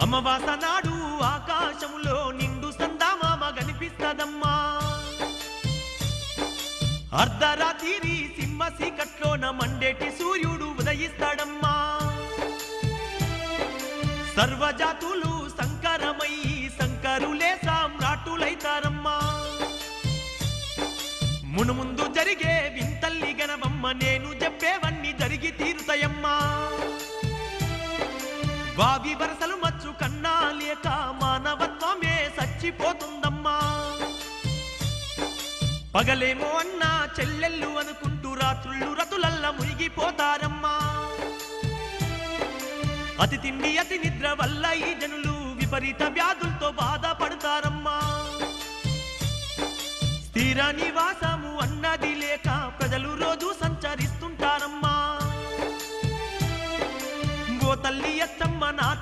అమావాస నాడు ఆకాశములో నిండు సందామామ కనిపిస్తదమ్మా. అర్ధరాత్రి సింహ సీకట్లోన మండేటి సూర్యుడు ఉదయిస్తాడమ్మా. సర్వజాతులు సంకరమయ్యి శంకరులే సామ్రాటులైతారమ్మా. మునుముందు జరిగే వింతల్లి గనవమ్మ, నేను చెప్పేవన్నీ జరిగి తీరుతాయమ్మా. వావి వరసలు మచ్చు కన్నా లేక మానవత్వమే చచ్చిపోతుందమ్మా. పగలేమో అన్నా చెల్లెళ్ళు అనుకుంటూ రాత్రుళ్ళు రతులల్ల మునిగిపోతారమ్మా. అతి తిండి అతి నిద్ర వల్ల ఈ జనులు విపరీత వ్యాధులతో బాధపడతారమ్మా. స్థిర నివాసము అన్నది లేక ప్రజలు రోజు సంచరిస్తుంటారమ్మా. ఓ తల్లి అచ్చమ్మ నా